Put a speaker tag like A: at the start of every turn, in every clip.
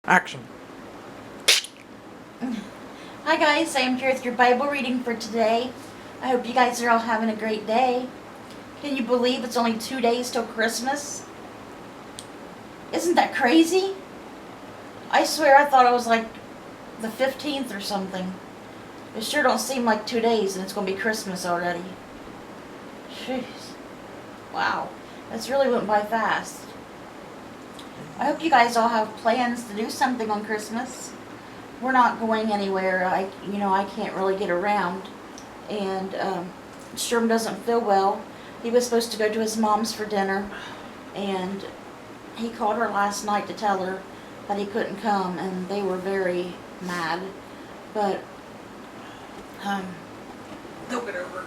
A: Action.
B: Hi guys, I am here with your Bible reading for today. I hope you guys are all having a great day. Can you believe it's only 2 days till Christmas? Isn't that crazy? I swear I thought it was like the 15th or something. It sure don't seem like 2 days and it's going to be Christmas already. Jeez. Wow. This really went by fast. I hope you guys all have plans to do something on Christmas. We're not going anywhere. I can't really get around. And Sherm doesn't feel well. He was supposed to go to his mom's for dinner. And he called her last night to tell her that he couldn't come. And they were very mad. But
A: They'll get over it.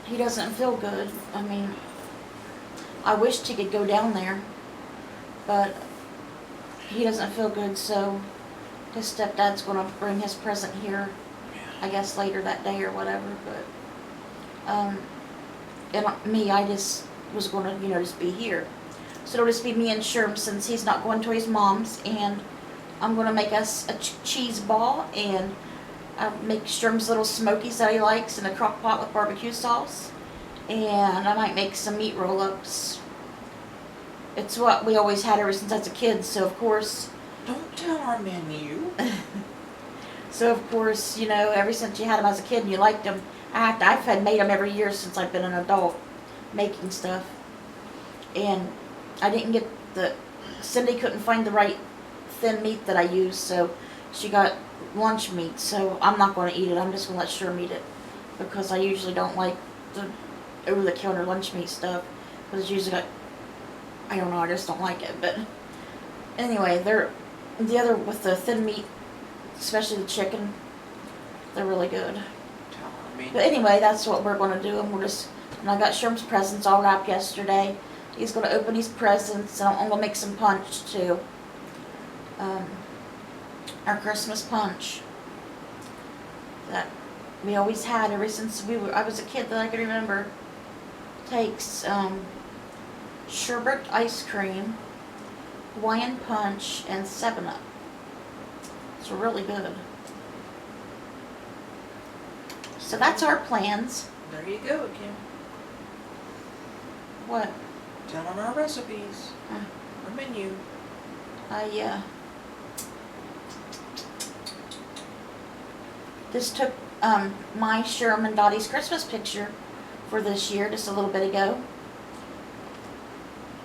B: he doesn't feel good. I mean, I wished he could go down there. But he doesn't feel good, so his stepdad's going to bring his present here, I guess later that day or whatever. But and me, I just was going to, just be here. So it'll just be me and Sherm since he's not going to his mom's, and I'm going to make us a cheese ball and make Sherm's little smokies that he likes in a crock pot with barbecue sauce, and I might make some meat roll-ups. It's what we always had ever since I was a kid, so of course...
A: Don't tell our menu.
B: So of course, ever since you had them as a kid and you liked them, I've had made them every year since I've been an adult, making stuff. And I didn't get Cindy couldn't find the right thin meat that I used, so she got lunch meat, so I'm not going to eat it. I'm just going to let Sherm eat it, because I usually don't like the over-the-counter lunch meat stuff, because it's usually got... I don't know, I just don't like it, but anyway, the other with the thin meat, especially the chicken, they're really good. But anyway, that's what we're going to do, and I got Sherm's presents all wrapped yesterday. He's going to open his presents, and I'm going to make some punch too. Our Christmas punch that we always had ever since I was a kid that I can remember. Takes sherbet ice cream, Hawaiian punch, and 7-Up. It's really good. So that's our plans.
A: There you go again.
B: What?
A: Tell them our recipes. Our menu.
B: Just took my Sherm and Dottie's Christmas picture for this year just a little bit ago.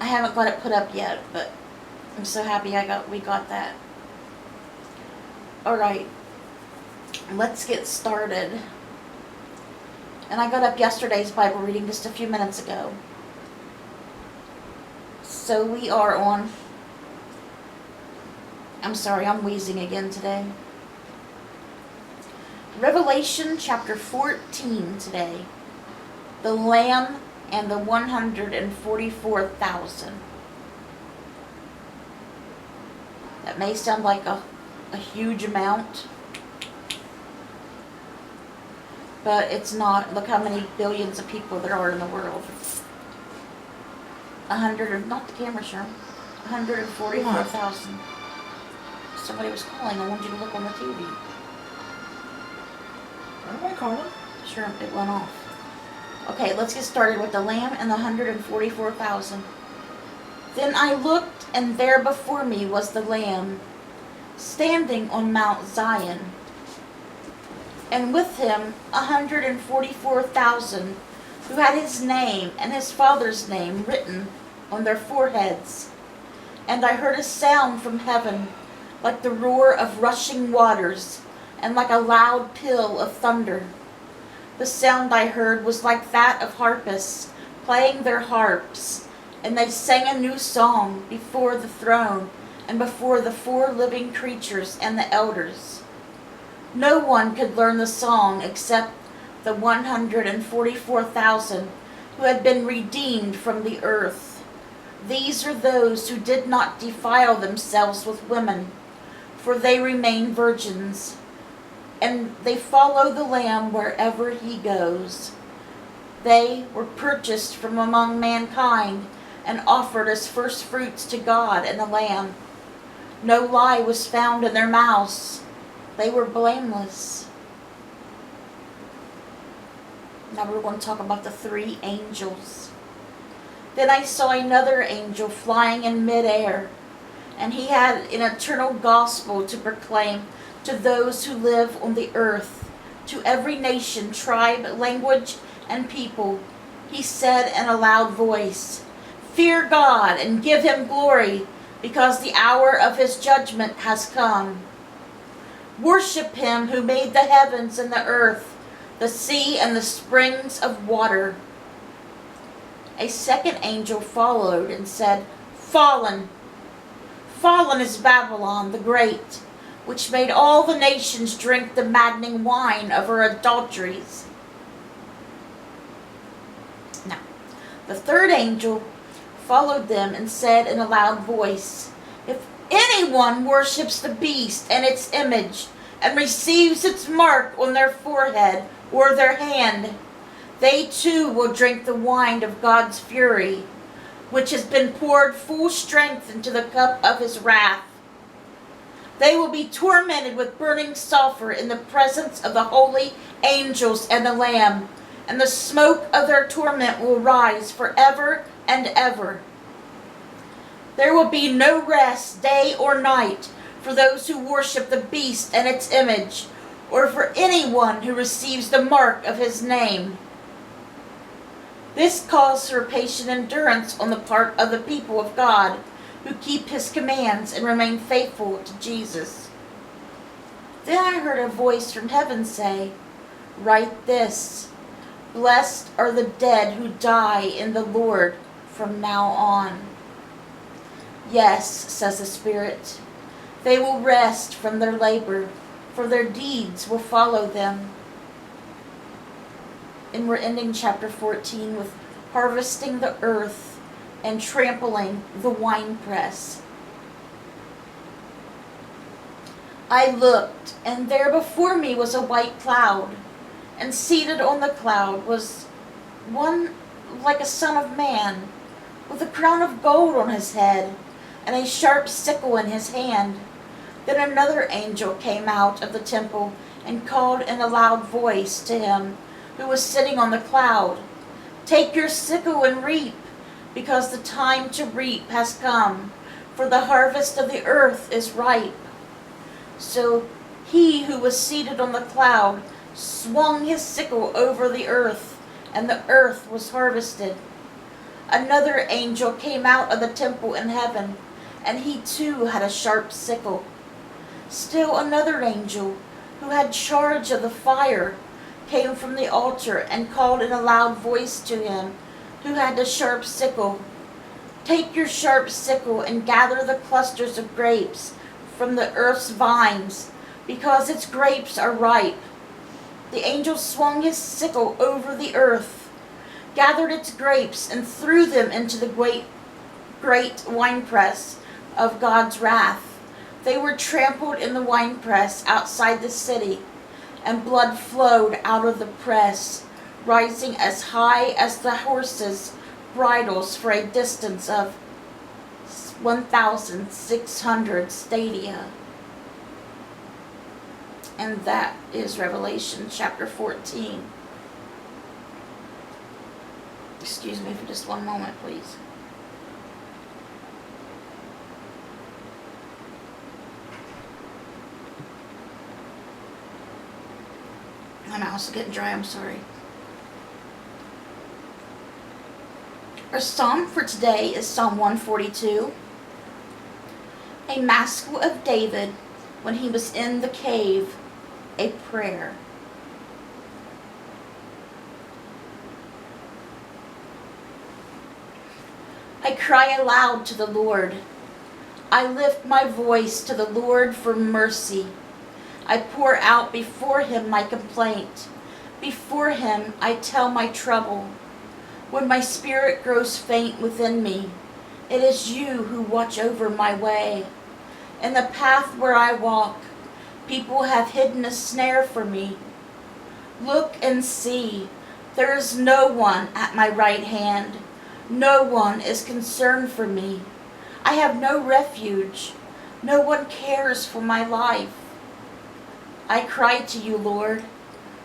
B: I haven't got it put up yet, but I'm so happy we got that. Alright, let's get started. And I got up yesterday's Bible reading just a few minutes ago. So we are on... I'm sorry, I'm wheezing again today. Revelation chapter 14 today. The Lamb and the 144,000. That may sound like a huge amount, but it's not. Look how many billions of people there are in the world. 100, not the camera, sure. 144,000. Somebody was calling. I wanted you to look on the TV.
A: What am I calling?
B: Sure, it went off. Okay, let's get started with the Lamb and the 144,000. Then I looked, and there before me was the Lamb, standing on Mount Zion, and with him 144,000, who had his name and his father's name written on their foreheads. And I heard a sound from heaven, like the roar of rushing waters, and like a loud peal of thunder. The sound I heard was like that of harpists playing their harps, and they sang a new song before the throne and before the 4 living creatures and the elders. No one could learn the song except the 144,000 who had been redeemed from the earth. These are those who did not defile themselves with women, for they remain virgins. And they follow the Lamb wherever he goes. They were purchased from among mankind and offered as first fruits to God and the Lamb. No lie was found in their mouths. They were blameless. Now we're going to talk about the three angels. Then I saw another angel flying in midair, and he had an eternal gospel to proclaim to those who live on the earth, to every nation, tribe, language, and people. He said in a loud voice, "Fear God and give him glory, because the hour of his judgment has come. Worship him who made the heavens and the earth, the sea and the springs of water." A second angel followed and said, "Fallen, fallen is Babylon the Great, which made all the nations drink the maddening wine of her adulteries." Now, the third angel followed them and said in a loud voice, "If anyone worships the beast and its image and receives its mark on their forehead or their hand, they too will drink the wine of God's fury, which has been poured full strength into the cup of his wrath. They will be tormented with burning sulfur in the presence of the holy angels and the Lamb, and the smoke of their torment will rise forever and ever. There will be no rest day or night for those who worship the beast and its image, or for anyone who receives the mark of his name." This calls for patient endurance on the part of the people of God, who keep his commands and remain faithful to Jesus. Then I heard a voice from heaven say, "Write this: Blessed are the dead who die in the Lord from now on." Yes, says the Spirit, they will rest from their labor, for their deeds will follow them. And we're ending chapter 14 with harvesting the earth and trampling the winepress. I looked, and there before me was a white cloud, and seated on the cloud was one like a son of man, with a crown of gold on his head, and a sharp sickle in his hand. Then another angel came out of the temple and called in a loud voice to him who was sitting on the cloud, "Take your sickle and reap, because the time to reap has come, for the harvest of the earth is ripe." So he who was seated on the cloud swung his sickle over the earth, and the earth was harvested. Another angel came out of the temple in heaven, and he too had a sharp sickle. Still another angel, who had charge of the fire, came from the altar and called in a loud voice to him who had the sharp sickle, "Take your sharp sickle and gather the clusters of grapes from the earth's vines, because its grapes are ripe." The angel swung his sickle over the earth, gathered its grapes, and threw them into the great winepress of God's wrath. They were trampled in the winepress outside the city, and blood flowed out of the press, rising as high as the horses' bridles for a distance of 1,600 stadia. And that is Revelation chapter 14. Excuse me for just one moment, please. My mouth's getting dry, I'm sorry. Our psalm for today is Psalm 142. A maskil of David when he was in the cave, a prayer. I cry aloud to the Lord. I lift my voice to the Lord for mercy. I pour out before him my complaint. Before him I tell my trouble. When my spirit grows faint within me, it is you who watch over my way. In the path where I walk, people have hidden a snare for me. Look and see, there is no one at my right hand. No one is concerned for me. I have no refuge. No one cares for my life. I cry to you, Lord.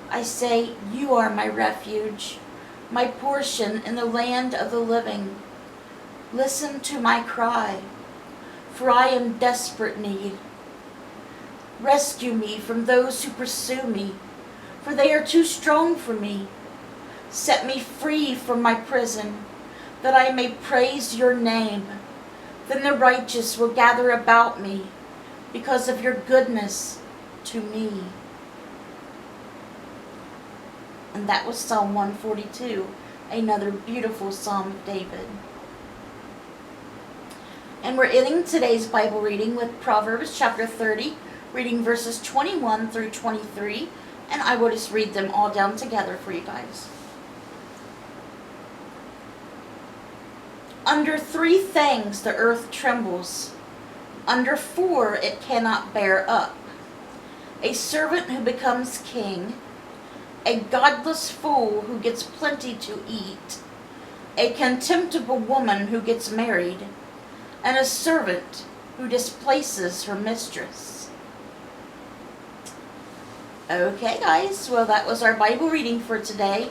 B: I say, you are my refuge, my portion in the land of the living. Listen to my cry, for I am desperate need. Rescue me from those who pursue me, for they are too strong for me. Set me free from my prison, that I may praise your name. Then the righteous will gather about me because of your goodness to me. And that was Psalm 142, another beautiful Psalm of David. And we're ending today's Bible reading with Proverbs chapter 30, reading verses 21 through 23. And I will just read them all down together for you guys. Under 3 things the earth trembles. Under 4 it cannot bear up. A servant who becomes king, a godless fool who gets plenty to eat, a contemptible woman who gets married, and a servant who displaces her mistress. Okay, guys, well, that was our Bible reading for today.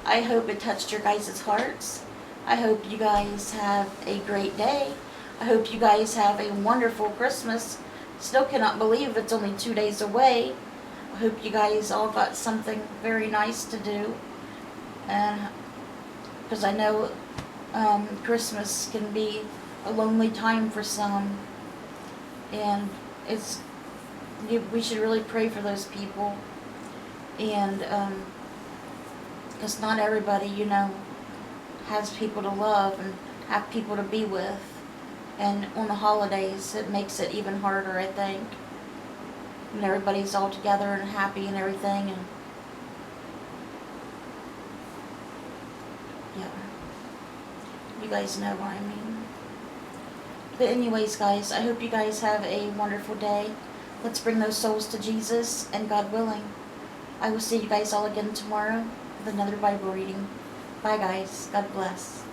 B: I hope it touched your guys' hearts. I hope you guys have a great day. I hope you guys have a wonderful Christmas. Still cannot believe it's only 2 days away. I hope you guys all got something very nice to do. And because I know Christmas can be a lonely time for some. And we should really pray for those people. And because not everybody, has people to love and have people to be with. And on the holidays, it makes it even harder, I think. When everybody's all together and happy and everything. And yeah, you guys know what I mean. But anyways, guys, I hope you guys have a wonderful day. Let's bring those souls to Jesus, and God willing, I will see you guys all again tomorrow with another Bible reading. Bye, guys. God bless.